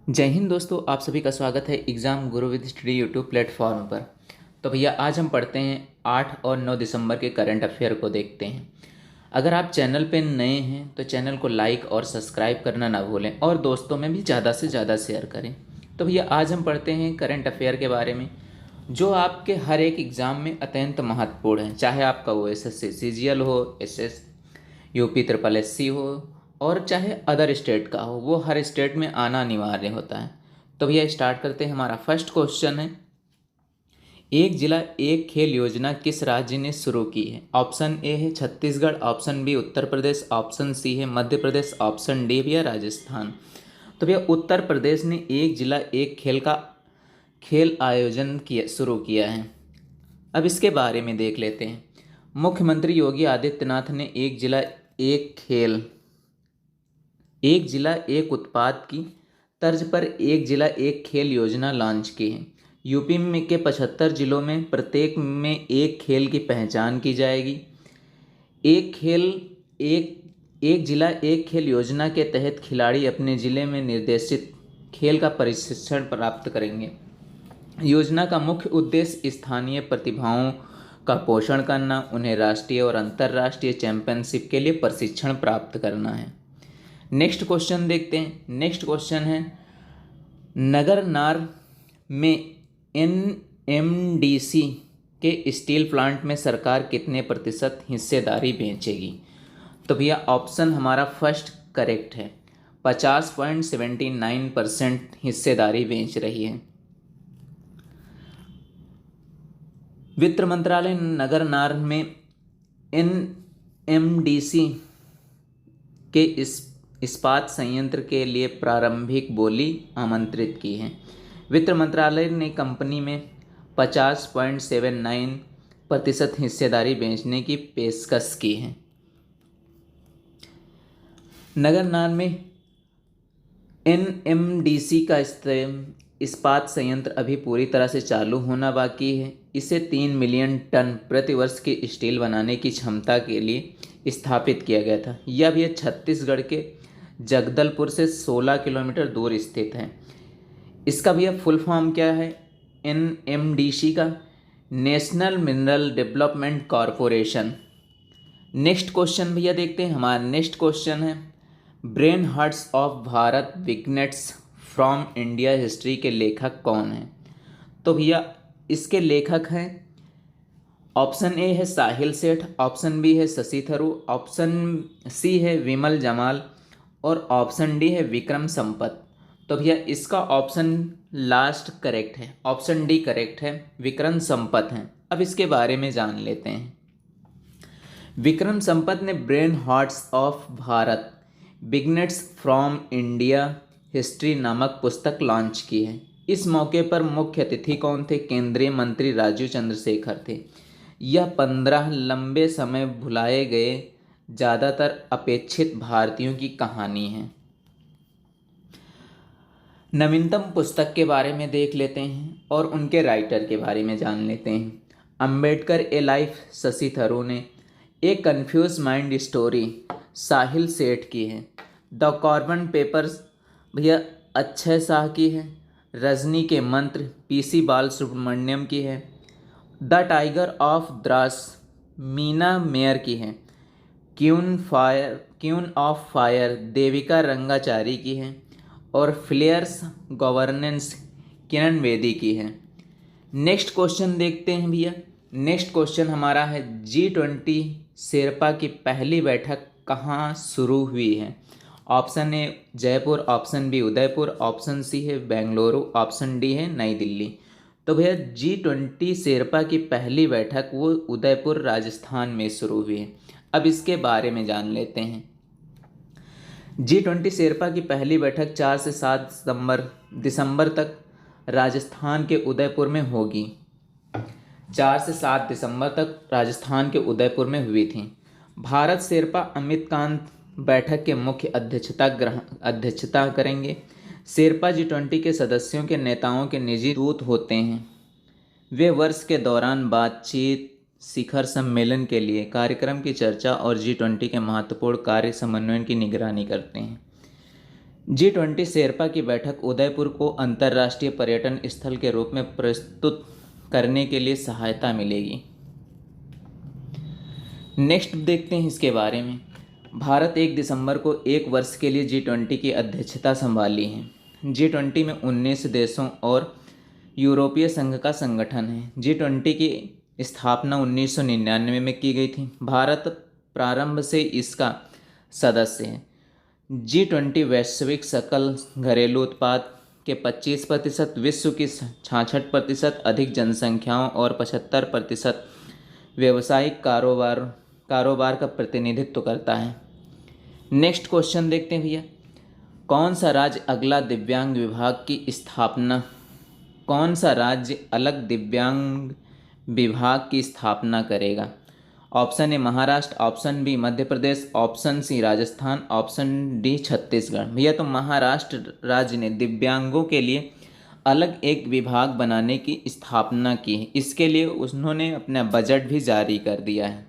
जय हिंद दोस्तों, आप सभी का स्वागत है exam Guru with study YouTube platform पर। तो भैया आज हम पढ़ते हैं 8 और 9 दिसंबर के करंट अफेयर को देखते हैं। अगर आप चैनल पे नए हैं तो चैनल को लाइक और सब्सक्राइब करना ना भूलें और दोस्तों में भी ज़्यादा से ज़्यादा शेयर करें। तो भैया आज हम पढ़ते हैं करंट अफेयर के बारे में जो आपके हर एक एग्ज़ाम में अत्यंत महत्वपूर्ण है, चाहे आपका वो एसएससी सीजीएल हो, एसएस यूपी ट्रिपल एससी हो और चाहे अदर स्टेट का हो, वो हर स्टेट में आना अनिवार्य होता है। तो भैया स्टार्ट करते हैं। हमारा फर्स्ट क्वेश्चन है, एक जिला एक खेल योजना किस राज्य ने शुरू की है? ऑप्शन ए है Chhattisgarh, option B Uttar Pradesh, option C है मध्य प्रदेश, ऑप्शन डी भैया राजस्थान। तो भैया उत्तर प्रदेश ने एक जिला एक खेल का खेल आयोजन किया शुरू किया है। अब इसके बारे में देख लेते हैं। मुख्यमंत्री योगी आदित्यनाथ ने एक जिला एक उत्पाद की तर्ज पर एक जिला एक खेल योजना लॉन्च की है। यूपी में के 75 जिलों में प्रत्येक में एक खेल की पहचान की जाएगी। एक खेल एक एक जिला एक खेल योजना के तहत खिलाड़ी अपने जिले में निर्देशित खेल का प्रशिक्षण प्राप्त करेंगे। योजना का मुख्य उद्देश्य स्थानीय प्रतिभाओं का पोषण करना, उन्हें राष्ट्रीय और अंतर्राष्ट्रीय चैंपियनशिप के लिए प्रशिक्षण प्राप्त करना है। नेक्स्ट क्वेश्चन देखते हैं। नेक्स्ट क्वेश्चन है, नगर नार में एनएमडीसी के स्टील प्लांट में सरकार कितने प्रतिशत हिस्सेदारी बेचेगी? तो भैया ऑप्शन हमारा फर्स्ट करेक्ट है, 50.79% हिस्सेदारी बेच रही है। वित्त मंत्रालय नगर नार में एनएमडीसी के इस्पात संयंत्र के लिए प्रारंभिक बोली आमंत्रित की है। वित्त मंत्रालय ने कंपनी में 50.79% हिस्सेदारी बेचने की पेशकश की है। नगर नार में एनएमडीसी का इस्पात संयंत्र अभी पूरी तरह से चालू होना बाकी है। इसे 3 मिलियन टन प्रति वर्ष की स्टील बनाने की क्षमता के लिए स्थापित किया गया था। यह भी छत्तीसगढ़ के जगदलपुर से 16 किलोमीटर दूर स्थित है। इसका भैया फुल फॉर्म क्या है एनएमडीसी का? National mineral development corporation. Next question भैया देखते हैं। हमारा नेक्स्ट क्वेश्चन है, brain hearts of Bharat vignettes from India history के लेखक कौन हैं? तो भैया इसके लेखक हैं, ऑप्शन ए है साहिल सेठ, ऑप्शन बी है शशि थरूर, ऑप्शन सी है विमल जमाल और ऑप्शन डी है विक्रम संपत। तो भैया इसका ऑप्शन लास्ट करेक्ट है, ऑप्शन डी करेक्ट है, विक्रम संपत हैं। अब इसके बारे में जान लेते हैं। विक्रम संपत ने brave hearts of Bharat vignettes from India history नामक पुस्तक लॉन्च की है। इस मौके पर मुख्य अतिथि कौन थे? केंद्रीय मंत्री राजीव चंद्रशेखर थे। यह 15 लंबे समय भुलाए गए ज़्यादातर अपेक्षित भारतीयों की कहानी है। नवीनतम पुस्तक के बारे में देख लेते हैं और उनके राइटर के बारे में जान लेते हैं। अंबेडकर ए लाइफ शशि थरूर ने, ए कन्फ्यूज माइंड स्टोरी साहिल सेठ की है, द कॉर्बन पेपर्स भैया अक्षय शाह की है, रजनी के मंत्र पीसी बालसुब्रमण्यम की है, the tiger of Dras Meena mayor की है, queen of fire Devika Rangachari की है और फ्लेयर्स गवर्नेंस किरण बेदी की है। नेक्स्ट क्वेश्चन देखते हैं भैया। नेक्स्ट क्वेश्चन हमारा है, G20 शेरपा की पहली बैठक कहाँ शुरू हुई है? Option A Jaipur, option B Udaipur, option C है बेंगलुरु, ऑप्शन डी है नई दिल्ली। तो भैया G20 शेरपा की पहली बैठक वो उदयपुर राजस्थान में शुरू हुई है। अब इसके बारे में जान लेते हैं। G20 शेरपा की पहली बैठक 4 से 7 दिसंबर तक राजस्थान के उदयपुर में होगी। 4 से 7 दिसंबर तक राजस्थान के उदयपुर में हुई थी। भारत शेरपा अमित कांत बैठक के मुख्य अध्यक्षता करेंगे। शेरपा G20 के सदस्यों के नेताओं के निजी दूत होते हैं। वे वर्ष के दौरान बातचीत, शिखर सम्मेलन के लिए कार्यक्रम की चर्चा और G20 के महत्वपूर्ण कार्य समन्वयन की निगरानी करते हैं। G20 शेरपा की बैठक उदयपुर को अंतर्राष्ट्रीय पर्यटन स्थल के रूप में प्रस्तुत करने के लिए सहायता मिलेगी। नेक्स्ट देखते हैं इसके बारे में। भारत 1 दिसंबर को 1 वर्ष के लिए G20 की अध्यक्षता संभाली है। G20 में 19 देशों और यूरोपीय संघ का संगठन है। G20 की स्थापना 1999 में की गई थी। भारत प्रारंभ से इसका सदस्य है। G20 वैश्विक सकल घरेलू उत्पाद के 25%, विश्व की 66% अधिक जनसंख्याओं और 75% व्यावसायिक कारोबार का प्रतिनिधित्व करता है। नेक्स्ट क्वेश्चन देखते हैं भैया। कौन सा राज्य अलग दिव्यांग विभाग की स्थापना करेगा? Option A Maharashtra, option B Madhya Pradesh, option C Rajasthan, option D Chhattisgarh. भैया तो महाराष्ट्र राज्य ने दिव्यांगों के लिए अलग एक विभाग बनाने की स्थापना की है। इसके लिए उन्होंने अपना बजट भी जारी कर दिया है।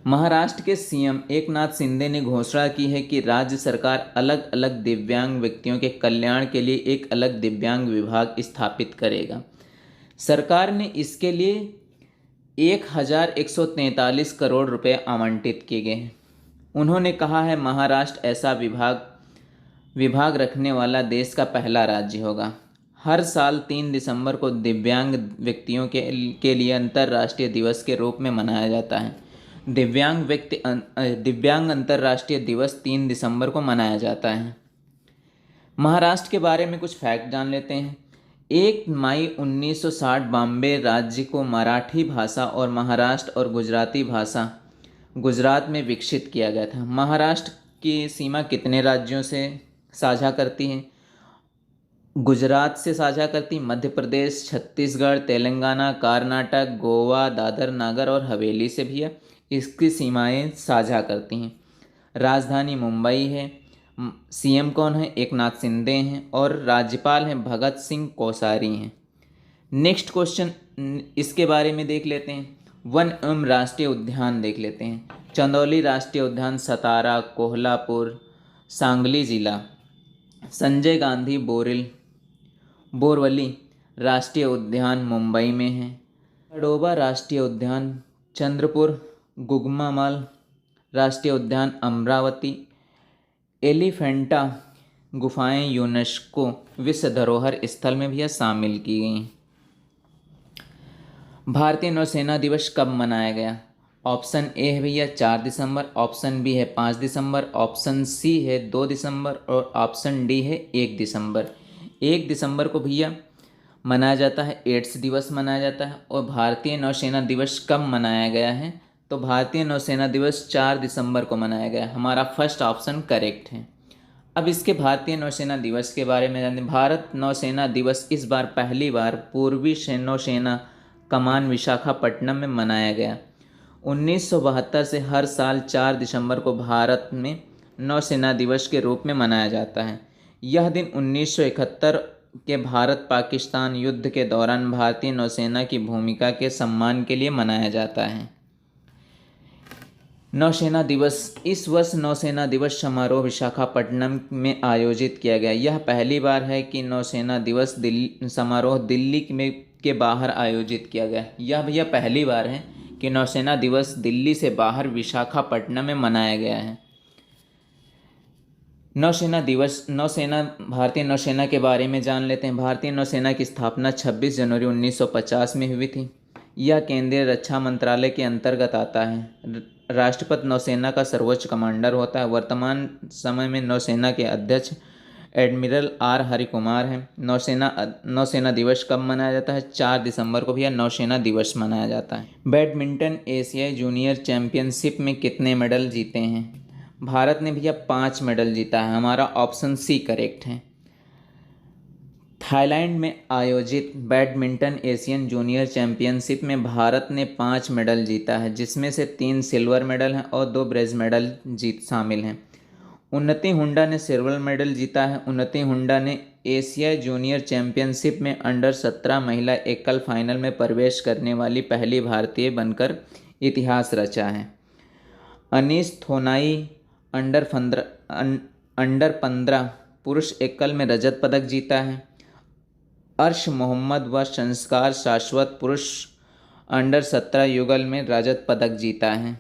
महाराष्ट्र के सीएम एकनाथ शिंदे ने घोषणा की है कि राज्य सरकार अलग अलग दिव्यांग व्यक्तियों के कल्याण के लिए एक अलग दिव्यांग विभाग स्थापित करेगा। सरकार ने इसके लिए 1143 करोड़ रुपए आवंटित किए गए हैं। उन्होंने कहा है महाराष्ट्र ऐसा विभाग रखने वाला देश का पहला राज्य होगा। हर साल 3 दिसंबर को दिव्यांग व्यक्तियों के लिए अंतर्राष्ट्रीय दिवस के रूप में मनाया जाता है। दिव्यांग अंतर्राष्ट्रीय दिवस 3 दिसंबर को मनाया जाता है। महाराष्ट्र के बारे में कुछ फैक्ट जान लेते हैं। 1 मई 1960 बॉम्बे राज्य को मराठी भाषा और महाराष्ट्र और गुजराती भाषा गुजरात में विकसित किया गया था। महाराष्ट्र की सीमा कितने राज्यों से साझा करती है? गुजरात से साझा करती, मध्य प्रदेश, छत्तीसगढ़, तेलंगाना, कर्नाटक, गोवा, दादर नागर और हवेली से भी इसकी सीमाएं साझा करती हैं। राजधानी मुंबई है। सीएम कौन है? एकनाथ शिंदे हैं और राज्यपाल हैं भगत सिंह कोश्यारी हैं। नेक्स्ट क्वेश्चन इसके बारे में देख लेते हैं। वन एवं राष्ट्रीय उद्यान देख लेते हैं। चंदौली राष्ट्रीय उद्यान सतारा, कोल्हापुर, सांगली जिला। संजय गांधी बोरवली राष्ट्रीय उद्यान मुंबई में है। खडोबा राष्ट्रीय उद्यान चंद्रपुर। गुगमामाल राष्ट्रीय उद्यान अमरावती। एलिफेंटा गुफाएं यूनेस्को विश्व धरोहर स्थल में भी शामिल की गई। भारतीय नौसेना दिवस कब मनाया गया? ऑप्शन ए है भैया 4 दिसंबर, ऑप्शन बी है 5 दिसंबर, ऑप्शन सी है 2 दिसंबर और ऑप्शन डी है 1 दिसंबर। 1 दिसंबर को भैया मनाया जाता है, एड्स दिवस मनाया जाता है। और भारतीय नौसेना दिवस कब मनाया गया है? तो भारतीय नौसेना दिवस 4 दिसंबर को मनाया गया। हमारा फर्स्ट ऑप्शन करेक्ट है। अब इसके भारतीय नौसेना दिवस के बारे में जानते हैं। भारत नौसेना दिवस इस बार पहली बार पूर्वी नौसेना कमान विशाखापट्टनम में मनाया गया। 1972 से हर साल 4 दिसंबर को भारत में नौसेना दिवस के रूप में मनाया जाता है। यह दिन 1971 के भारत पाकिस्तान युद्ध के दौरान भारतीय नौसेना की भूमिका के सम्मान के लिए मनाया जाता है। नौसेना दिवस इस वर्ष नौसेना दिवस समारोह विशाखापट्टनम में आयोजित किया गया। यह पहली बार है कि नौसेना दिवस समारोह दिल्ली के बाहर आयोजित किया गया। यह भैया पहली बार है कि नौसेना दिवस दिल्ली से बाहर विशाखापट्टनम में मनाया गया है। नौसेना दिवस भारतीय नौसेना के बारे में जान लेते हैं। भारतीय नौसेना की स्थापना 26 जनवरी 1950 में हुई थी। यह केंद्रीय रक्षा मंत्रालय के अंतर्गत आता है। राष्ट्रपति नौसेना का सर्वोच्च कमांडर होता है। वर्तमान समय में नौसेना के अध्यक्ष एडमिरल आर हरिकुमार हैं। नौसेना दिवस कब मनाया जाता है? 4 दिसंबर को भैया नौसेना दिवस मनाया जाता है। बैडमिंटन एशियाई जूनियर चैंपियनशिप में कितने मेडल जीते हैं? भारत ने भैया 5 मेडल जीता है। हमारा ऑप्शन सी करेक्ट है। थाईलैंड में आयोजित बैडमिंटन एशियन जूनियर चैंपियनशिप में भारत ने 5 मेडल जीता है, जिसमें से 3 सिल्वर मेडल हैं और 2 ब्रॉन्ज मेडल शामिल हैं। उन्नति हुड्डा ने सिल्वर मेडल जीता है। उन्नति हुड्डा ने एशियाई जूनियर चैंपियनशिप में अंडर 17 महिला एकल फाइनल में प्रवेश करने वाली पहली भारतीय बनकर इतिहास रचा है। अनीस थोनाई अंडर अंडर 15 पुरुष एकल में रजत पदक जीता है। अर्श मोहम्मद व संस्कार शाश्वत पुरुष अंडर 17 युगल में रजत पदक जीता है।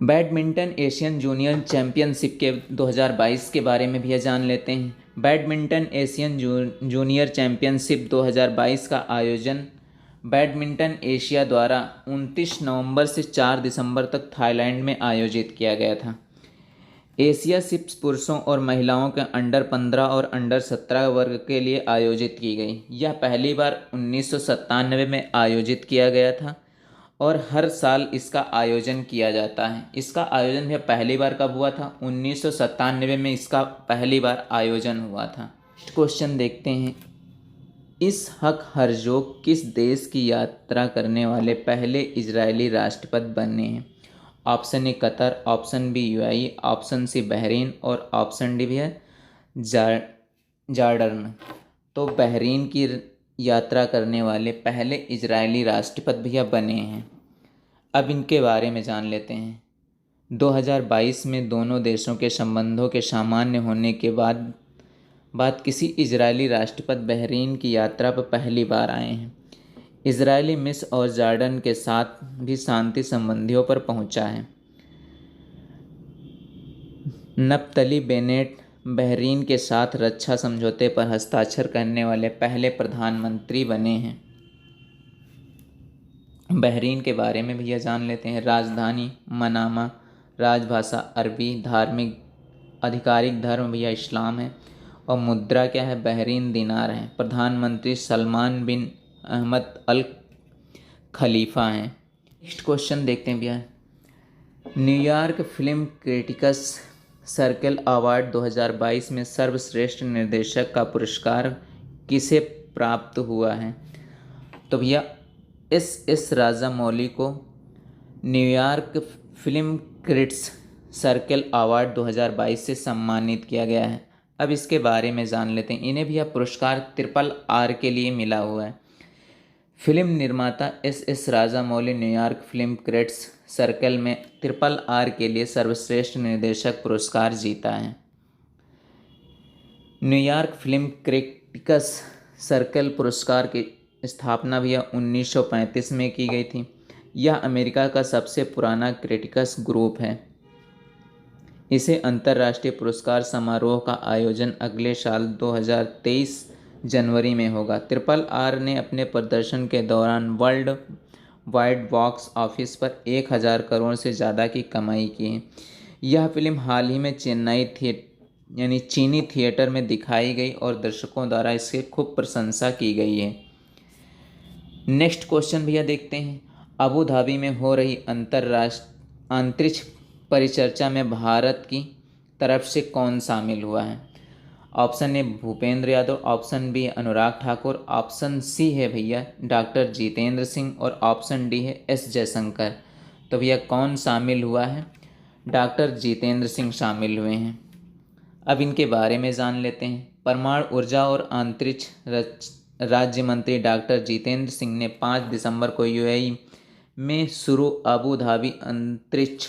बैडमिंटन एशियन जूनियर चैंपियनशिप के 2022 के बारे में भी जान लेते हैं। बैडमिंटन एशियन जूनियर चैंपियनशिप 2022 का आयोजन बैडमिंटन एशिया द्वारा 29 नवंबर से 4 दिसंबर तक थाईलैंड में आयोजित किया गया था। एशिया शिप्स पुरुषों और महिलाओं के अंडर 15 और अंडर 17 वर्ग के लिए आयोजित की गई। यह पहली बार 1997 में आयोजित किया गया था और हर साल इसका आयोजन किया जाता है। इसका आयोजन भी पहली बार कब हुआ था? 1997 में इसका पहली बार आयोजन हुआ था। क्वेश्चन देखते हैं, इसहक हर्जोग किस देश की यात्रा करने वाले पहले इजरायली राष्ट्रपति बने हैं? Option A Qatar, option B UAE, option C Bahrain और ऑप्शन डी भी है जॉर्डन। तो बहरीन की यात्रा करने वाले पहले इजरायली राष्ट्रपति भैया बने हैं। अब इनके बारे में जान लेते हैं। 2022 में दोनों देशों के संबंधों के सामान्य होने के बाद किसी इजरायली राष्ट्रपति बहरीन की यात्रा पर पहली बार आए हैं। इजरायली मिस्र और जॉर्डन के साथ भी शांति संबंधियों पर पहुंचा है। नप्तली बेनेट बहरीन के साथ रक्षा समझौते पर हस्ताक्षर करने वाले पहले प्रधानमंत्री बने हैं। बहरीन के बारे में भी यह जान लेते हैं। राजधानी मनामा, राजभाषा अरबी, धार्मिक आधिकारिक धर्म भैया इस्लाम है और मुद्रा क्या है? बहरीन दिनार है। प्रधानमंत्री सलमान बिन अहमद अल खलीफा हैं। नेक्स्ट क्वेश्चन देखते हैं भैया। New York film critics circle award 2022 में सर्वश्रेष्ठ निर्देशक का किसे प्राप्त हुआ है? तो भैया एस राजामौली को New York film critics circle award 2022 से सम्मानित किया गया है। अब इसके बारे में जान लेते हैं। इन्हें भी यह पुरस्कार RRR के लिए मिला हुआ है। फिल्म निर्माता S Rajamouli New York film critics circle में RRR के लिए सर्वश्रेष्ठ निर्देशक पुरस्कार जीता है। न्यूयॉर्क फिल्म क्रिटिक्स सर्कल पुरस्कार की स्थापना भी 1935 में की गई थी। यह अमेरिका का सबसे पुराना क्रिटिक्स ग्रुप है। इसे अंतर्राष्ट्रीय पुरस्कार समारोह का आयोजन अगले साल 2023 जनवरी में होगा। RRR ने अपने प्रदर्शन के दौरान वर्ल्ड वाइड बॉक्स ऑफिस पर 1000 करोड़ से ज़्यादा की कमाई की है। यह फिल्म हाल ही में चीनी थिएटर में दिखाई गई और दर्शकों द्वारा इसकी खूब प्रशंसा की गई है। नेक्स्ट क्वेश्चन भैया देखते हैं। अबू धाबी में हो रही अंतरिक्ष परिचर्चा में भारत की तरफ से कौन शामिल हुआ है? Option A Bhupendra Yadav, option B Anurag Thakur, option C है भैया डॉक्टर जितेंद्र सिंह और ऑप्शन डी है एस जयशंकर। तो भैया कौन शामिल हुआ है? डॉक्टर जितेंद्र सिंह शामिल हुए हैं। अब इनके बारे में जान लेते हैं। परमाणु ऊर्जा और अंतरिक्ष राज्य मंत्री डॉक्टर जितेंद्र सिंह ने 5 दिसंबर को यूएई में शुरू अबू धाबी अंतरिक्ष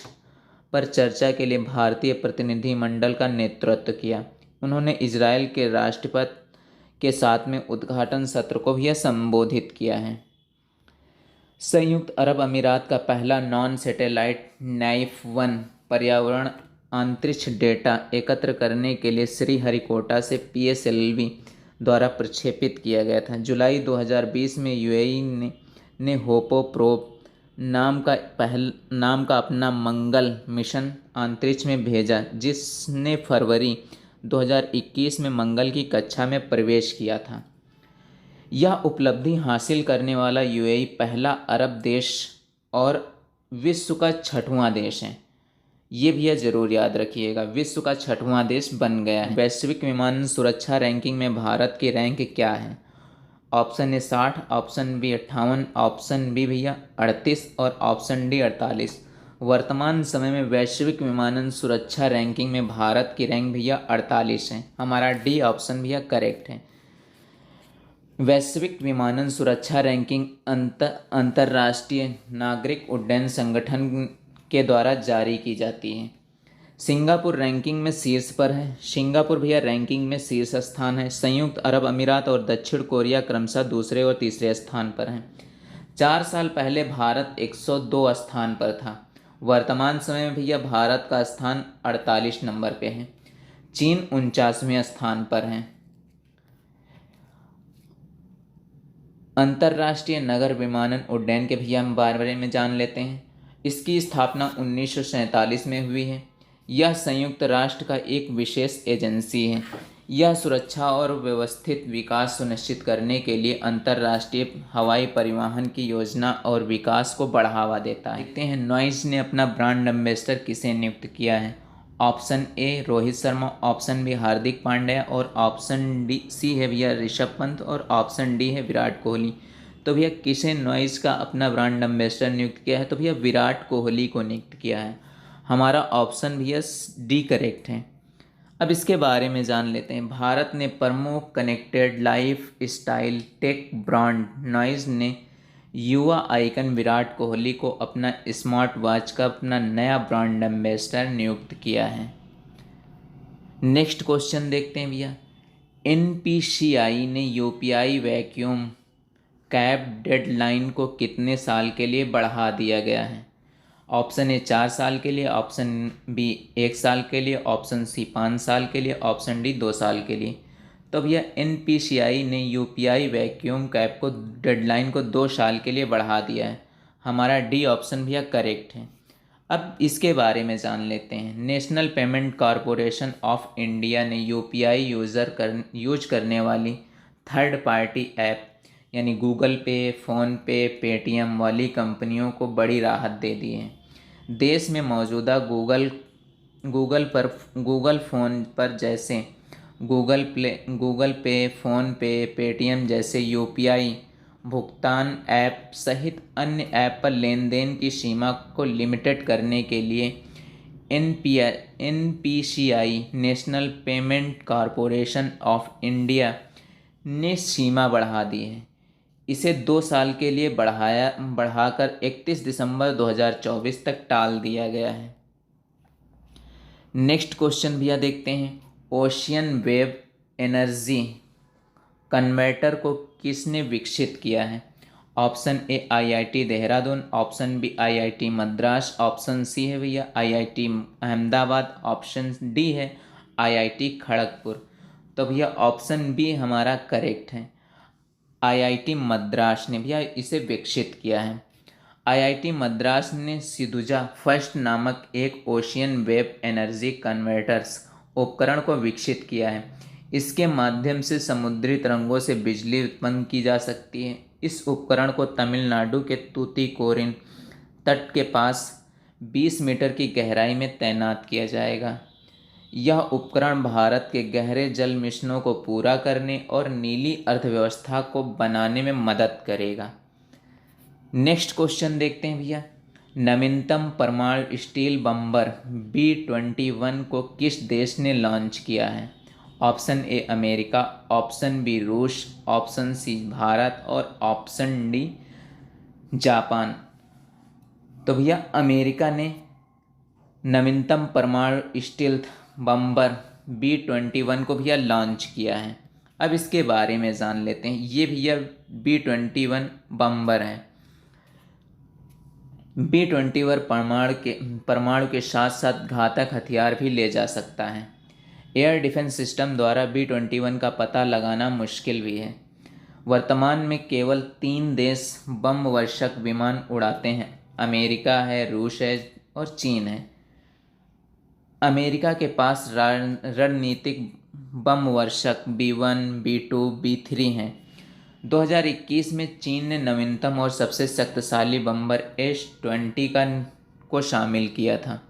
पर चर्चा के लिए भारतीय प्रतिनिधिमंडल का नेतृत्व किया। उन्होंने इजरायल के राष्ट्रपति के साथ में उद्घाटन सत्र को भी संबोधित किया है। संयुक्त अरब अमीरात का पहला नॉन सैटेलाइट नाइफ-1 पर्यावरण अंतरिक्ष डेटा एकत्र करने के लिए श्रीहरिकोटा से PSLV द्वारा प्रक्षेपित किया गया था। जुलाई 2020 में यूएई ने होपो प्रोब नाम का अपना मंगल मिशन अंतरिक्ष में भेजा, जिसने फरवरी 2021 में मंगल की कक्षा में प्रवेश किया था। यह उपलब्धि हासिल करने वाला यूएई पहला अरब देश और विश्व का 6वां देश है। ये भी जरूर याद रखिएगा, विश्व का 6वां देश बन गया है। वैश्विक विमानन सुरक्षा रैंकिंग में भारत की रैंक क्या है? Option A 60, option B 58, option B भैया 38 और ऑप्शन डी 48। वर्तमान समय में वैश्विक विमानन सुरक्षा रैंकिंग में भारत की रैंक भैया 48 है। हमारा डी ऑप्शन भैया करेक्ट है। वैश्विक विमानन सुरक्षा रैंकिंग अंतर्राष्ट्रीय नागरिक उड्डयन संगठन के द्वारा जारी की जाती है। सिंगापुर रैंकिंग में शीर्ष पर है। सिंगापुर भैया रैंकिंग में शीर्ष स्थान है। संयुक्त अरब अमीरात और दक्षिण कोरिया क्रमशः दूसरे और तीसरे स्थान पर हैं। 4 साल पहले भारत 102 स्थान पर था। वर्तमान समय में भैया भारत का स्थान 48 नंबर पे है। चीन 49वें स्थान पर है। अंतर्राष्ट्रीय नगर विमानन उड्डयन के भैया हम बारे में जान लेते हैं। इसकी स्थापना 1947 में हुई है। यह संयुक्त राष्ट्र का एक विशेष एजेंसी है। यह सुरक्षा और व्यवस्थित विकास सुनिश्चित करने के लिए अंतर्राष्ट्रीय हवाई परिवहन की योजना और विकास को बढ़ावा देता है। देखते हैं नॉइज ने अपना ब्रांड एम्बेसडर किसे नियुक्त किया है। Option A Rohit Sharma, option B Hardik Pandya और ऑप्शन डी सी है भैया ऋषभ पंत और ऑप्शन डी है विराट कोहली। तो भैया किसे नॉइज का अपना ब्रांड एम्बेसडर नियुक्त किया है, तो भैया विराट कोहली को नियुक्त किया है। हमारा ऑप्शन भैया डी करेक्ट है। अब इसके बारे में जान लेते हैं। भारत ने प्रमुख connected lifestyle tech brand Noise ने युवा आइकन विराट कोहली को अपना स्मार्ट वॉच का अपना नया ब्रांड एम्बेसडर नियुक्त किया है। नेक्स्ट क्वेश्चन देखते हैं भैया। एनपीसीआई ने यूपीआई वैक्यूम कैप डेडलाइन को कितने साल के लिए बढ़ा दिया गया है। ऑप्शन ए 4 साल के लिए, ऑप्शन बी 1 साल के लिए, ऑप्शन सी 5 साल के लिए, ऑप्शन डी 2 साल के लिए। तो भैया एनपीसीआई ने यूपीआई वैक्यूम कैप को डेडलाइन को 2 साल के लिए बढ़ा दिया है। हमारा डी ऑप्शन भैया करेक्ट है। अब इसके बारे में जान लेते हैं। National payment corporation of India ने यूपीआई यूज करने वाली थर्ड पार्टी ऐप यानी गूगल पे, फ़ोन पे, पेटीएम वाली कंपनियों को बड़ी राहत दे दी है। देश में मौजूदा गूगल फ़ोन पर जैसे गूगल पे, फ़ोन पे, पेटीएम जैसे यूपीआई भुगतान ऐप सहित अन्य ऐप पर लेन देन की सीमा को लिमिटेड करने के लिए NPCI national payment corporation of India ने सीमा बढ़ा दी है। इसे 2 साल के लिए बढ़ाकर 31 दिसंबर 2024 तक टाल दिया गया है। नेक्स्ट क्वेश्चन भैया देखते हैं। ओशियन वेव एनर्जी कन्वर्टर को किसने विकसित किया है। Option A IIT Dehradun, option B IIT Madras, option C है भैया आईआईटी अहमदाबाद, ऑप्शन डी है आईआईटी खड़गपुर। तो भैया ऑप्शन बी हमारा करेक्ट है। आईआईटी मद्रास ने भैया इसे विकसित किया है। आईआईटी मद्रास ने सिदुजा फर्स्ट नामक एक ओशियन वेव एनर्जी कन्वर्टर्स उपकरण को विकसित किया है। इसके माध्यम से समुद्री तरंगों से बिजली उत्पन्न की जा सकती है। इस उपकरण को तमिलनाडु के तूतीकोरिन तट के पास 20 मीटर की गहराई में तैनात किया जाएगा। यह उपकरण भारत के गहरे जल मिशनों को पूरा करने और नीली अर्थव्यवस्था को बनाने में मदद करेगा। नेक्स्ट क्वेश्चन देखते हैं भैया। नवीनतम परमाणु स्टील बम्बर B-21 को किस देश ने लॉन्च किया है। Option A America, option B रूस, ऑप्शन सी भारत और ऑप्शन डी जापान। तो भैया अमेरिका ने नवीनतम परमाणु स्टील बम्बर B-21 को भैया लॉन्च किया है। अब इसके बारे में जान लेते हैं। ये भैया B-21 बम्बर है। B-21 परमाणु के साथ साथ घातक हथियार भी ले जा सकता है। एयर डिफेंस सिस्टम द्वारा B-21 का पता लगाना मुश्किल भी है। वर्तमान में केवल 3 देश बम वर्षक विमान उड़ाते हैं। अमेरिका है, रूस है और चीन है। अमेरिका के पास रणनीतिक बम वर्षक B-1, B-2, B-3 हैं। 2021 में चीन ने नवीनतम और सबसे शक्तिशाली बम्बर S-20 को शामिल किया था।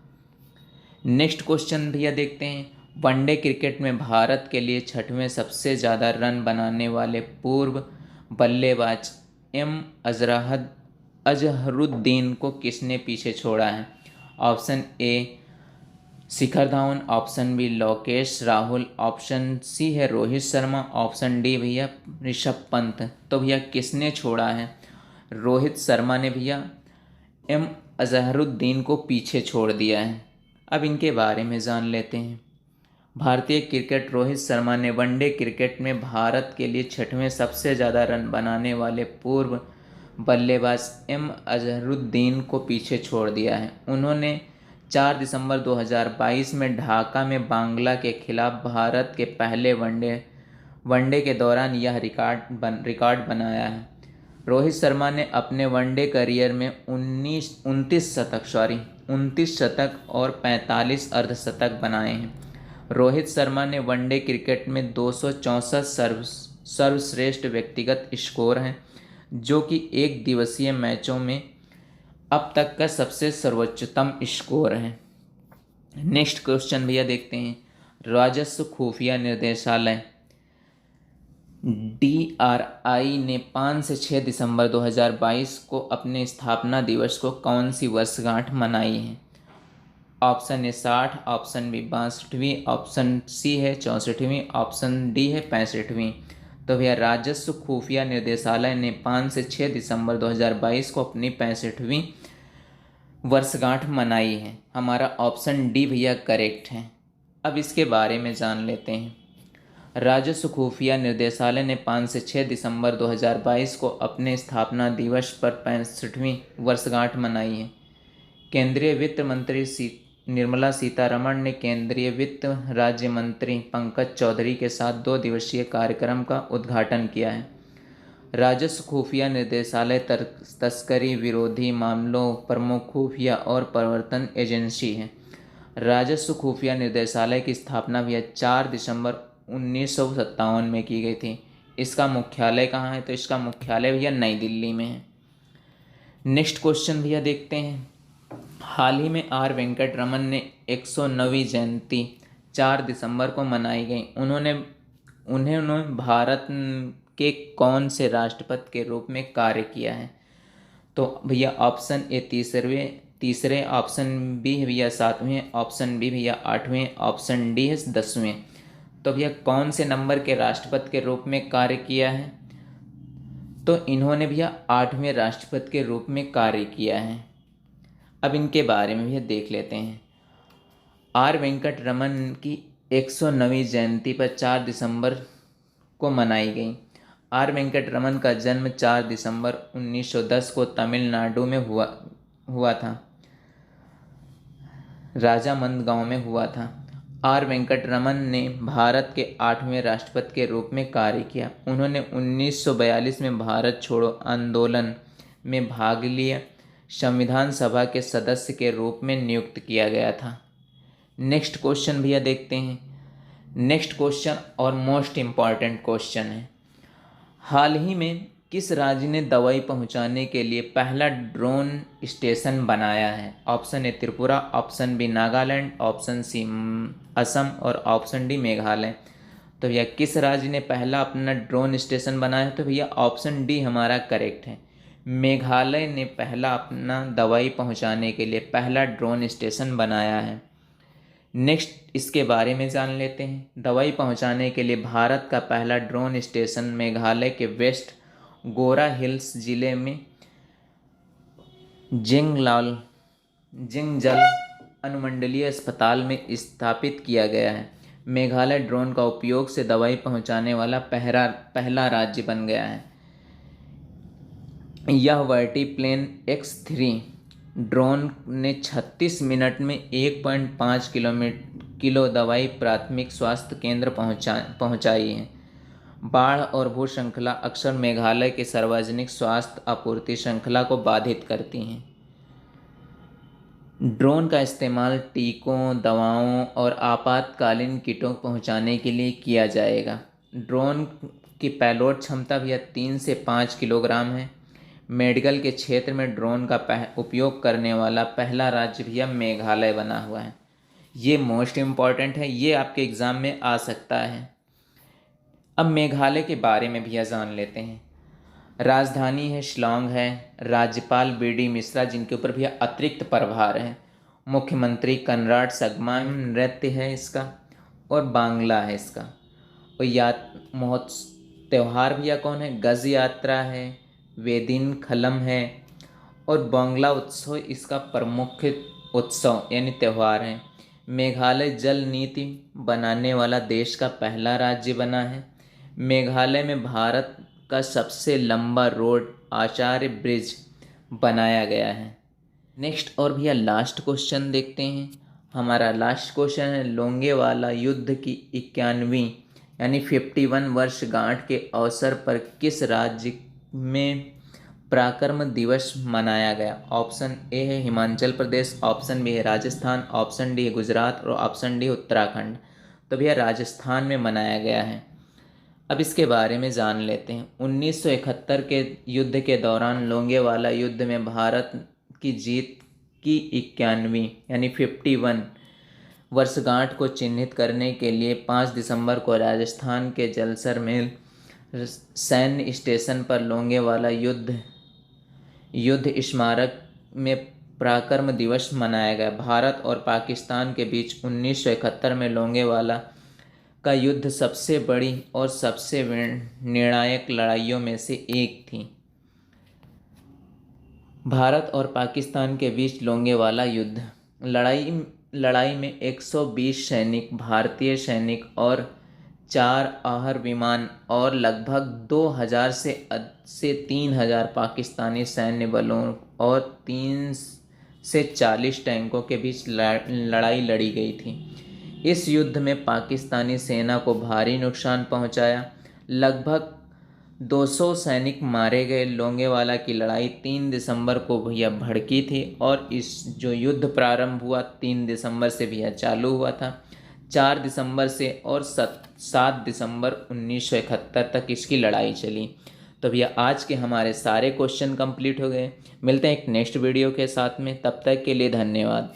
नेक्स्ट क्वेश्चन भैया देखते हैं। वनडे क्रिकेट में भारत के लिए 6वें सबसे ज़्यादा रन बनाने वाले पूर्व बल्लेबाज एम अजहरुद्दीन को किसने पीछे छोड़ा है। Option A Shikhar Dhawan, option B Lokesh Rahul, option C है रोहित शर्मा, ऑप्शन डी भैया ऋषभ पंत। तो भैया किसने छोड़ा है। रोहित शर्मा ने भैया एम अजहरुद्दीन को पीछे छोड़ दिया है। अब इनके बारे में जान लेते हैं। भारतीय क्रिकेट रोहित शर्मा ने वनडे क्रिकेट में भारत के लिए 6वें सबसे ज़्यादा रन बनाने वाले पूर्व बल्लेबाज अजहरुद्दीन को पीछे छोड़ दिया है। उन्होंने 4 दिसंबर 2022 में ढाका में बांग्ला के खिलाफ भारत के पहले वनडे के दौरान यह रिकॉर्ड बनाया है। रोहित शर्मा ने अपने वनडे करियर में 29 शतक और 45 अर्धशतक बनाए हैं। रोहित शर्मा ने वनडे क्रिकेट में 264 सर्वश्रेष्ठ व्यक्तिगत स्कोर हैं, जो कि एक दिवसीय मैचों में अब तक का सबसे सर्वोच्चतम स्कोर है। नेक्स्ट क्वेश्चन भैया देखते हैं। राजस्व खुफिया निर्देशालय DRI ने 5 से 6 दिसंबर 2022 को अपने स्थापना दिवस को कौन सी वर्षगांठ मनाई है? ऑप्शन ए 60, ऑप्शन बी 62वीं, ऑप्शन सी है 64वीं, ऑप्शन डी है 65वीं। तो भैया राजस्व खुफिया निर्देशालय ने 5 से 6 दिसंबर 2022 को अपनी 65वीं वर्षगांठ मनाई है। हमारा ऑप्शन डी भैया करेक्ट है। अब इसके बारे में जान लेते हैं। राजस्व खुफिया निर्देशालय ने 5 से 6 दिसंबर 2022 को अपने स्थापना दिवस पर 65वीं वर्षगांठ मनाई है। केंद्रीय वित्त मंत्री निर्मला सीतारमण ने केंद्रीय वित्त राज्य मंत्री पंकज चौधरी के साथ 2 दिवसीय कार्यक्रम का उद्घाटन किया है। राजस्व खुफिया निर्देशालय तस्करी विरोधी मामलों, प्रमुख खुफिया और प्रवर्तन एजेंसी है। राजस्व खुफिया निर्देशालय की स्थापना भैया 4 दिसंबर 1957 में की गई थी। इसका मुख्यालय कहाँ है? तो इसका मुख्यालय भैया नई दिल्ली में है। नेक्स्ट क्वेश्चन भैया देखते हैं। हाल ही में आर वेंकट रमन ने 109वीं जयंती 4 दिसंबर को मनाई गई। उन्होंने भारत के कौन से राष्ट्रपति के रूप में कार्य किया है? तो भैया ऑप्शन ए तीसरे, ऑप्शन बी है भैया 7वें, ऑप्शन बी भैया 8वें, ऑप्शन डी है 10वें। तो भैया कौन से नंबर के राष्ट्रपति के रूप में कार्य किया है? तो इन्होंने भैया 8वें राष्ट्रपति के रूप में कार्य किया है। अब इनके बारे में भैया देख लेते हैं। आर वेंकट रमन की 109वीं जयंती पर 4 दिसंबर को मनाई गई। आर वेंकट रमन का जन्म 4 दिसंबर 1910 को तमिलनाडु में हुआ था, राजामंद गांव में हुआ था। आर वेंकट रमन ने भारत के 8वें राष्ट्रपति के रूप में कार्य किया। उन्होंने 1942 में भारत छोड़ो आंदोलन में भाग लिया। संविधान सभा के सदस्य के रूप में नियुक्त किया गया था। नेक्स्ट क्वेश्चन भैया देखते हैं। नेक्स्ट क्वेश्चन और मोस्ट इम्पॉर्टेंट क्वेश्चन है। हाल ही में किस राज्य ने दवाई पहुंचाने के लिए पहला ड्रोन स्टेशन बनाया है? Option A Tripura, option B Nagaland, option C Assam और ऑप्शन डी मेघालय। तो भैया किस राज्य ने पहला अपना ड्रोन स्टेशन बनाया है? तो भैया ऑप्शन डी हमारा करेक्ट है। मेघालय ने पहला अपना दवाई पहुंचाने के लिए पहला ड्रोन स्टेशन बनाया है। नेक्स्ट इसके बारे में जान लेते हैं। दवाई पहुंचाने के लिए भारत का पहला ड्रोन स्टेशन मेघालय के वेस्ट गोरा हिल्स जिले में जिंगजल अनुमंडलीय अस्पताल में स्थापित किया गया है। मेघालय ड्रोन का उपयोग से दवाई पहुंचाने वाला पहला राज्य बन गया है। यह वर्टीप्लेन X3 ड्रोन ने 36 मिनट में 1.5 किलो दवाई प्राथमिक स्वास्थ्य केंद्र पहुंचाई है। बाढ़ और भू श्रृंखला अक्सर मेघालय के सार्वजनिक स्वास्थ्य आपूर्ति श्रृंखला को बाधित करती हैं। ड्रोन का इस्तेमाल टीकों, दवाओं और आपातकालीन किटों पहुंचाने के लिए किया जाएगा। ड्रोन की पेलोड क्षमता भी 3 से 5 किलोग्राम है। मेडिकल के क्षेत्र में ड्रोन का उपयोग करने वाला पहला राज्य भैया मेघालय बना हुआ है। ये मोस्ट इम्पॉर्टेंट है, ये आपके एग्ज़ाम में आ सकता है। अब मेघालय के बारे में भैया जान लेते हैं। राजधानी है शिलांग है। राज्यपाल BD मिश्रा जिनके ऊपर भैया अतिरिक्त प्रभार है। मुख्यमंत्री कनराड संगमा नृत्य है इसका और बांग्ला है इसका। और त्यौहार भैया कौन है? गज यात्रा है, वेदिन खलम है और बांग्ला उत्सव इसका प्रमुख उत्सव यानी त्यौहार है। मेघालय जल नीति बनाने वाला देश का पहला राज्य बना है। मेघालय में भारत का सबसे लंबा रोड आचार्य ब्रिज बनाया गया है। नेक्स्ट और भैया लास्ट क्वेश्चन देखते हैं। हमारा लास्ट क्वेश्चन है, लोंगेवाला युद्ध की 91वीं यानी 51 वर्षगांठ के अवसर पर किस राज्य में पराक्रम दिवस मनाया गया? ऑप्शन ए है हिमाचल प्रदेश, ऑप्शन बी है राजस्थान, ऑप्शन डी है गुजरात और ऑप्शन डी उत्तराखंड। तो भैया राजस्थान में मनाया गया है। अब इसके बारे में जान लेते हैं। 1971 के युद्ध के दौरान लोंगेवाला युद्ध में भारत की जीत की 91वीं यानी 51 वर्षगांठ को चिन्हित करने के लिए 5 दिसंबर को राजस्थान के जैसलमेर सैन्य स्टेशन पर लोंगेवाला युद्ध स्मारक में पराक्रम दिवस मनाया गया। भारत और पाकिस्तान के बीच 1971 में लोंगेवाला का युद्ध सबसे बड़ी और सबसे निर्णायक लड़ाइयों में से एक थी। भारत और पाकिस्तान के बीच लोंगेवाला युद्ध लड़ाई में 120 सैनिक, भारतीय सैनिक और 4 आहर विमान और लगभग 2000 से 3000 पाकिस्तानी सैन्य बलों और 3 से 40 टैंकों के बीच लड़ाई लड़ी गई थी। इस युद्ध में पाकिस्तानी सेना को भारी नुकसान पहुंचाया। लगभग 200 सैनिक मारे गए। लोंगेवाला की लड़ाई 3 दिसंबर को भैया भड़की थी और इस जो युद्ध प्रारंभ हुआ 3 दिसंबर से भैया चालू हुआ था। 4 दिसंबर से और 7 दिसंबर 1971 तक इसकी लड़ाई चली। तो भैया आज के हमारे सारे क्वेश्चन कंप्लीट हो गए। मिलते हैं एक नेक्स्ट वीडियो के साथ में, तब तक के लिए धन्यवाद।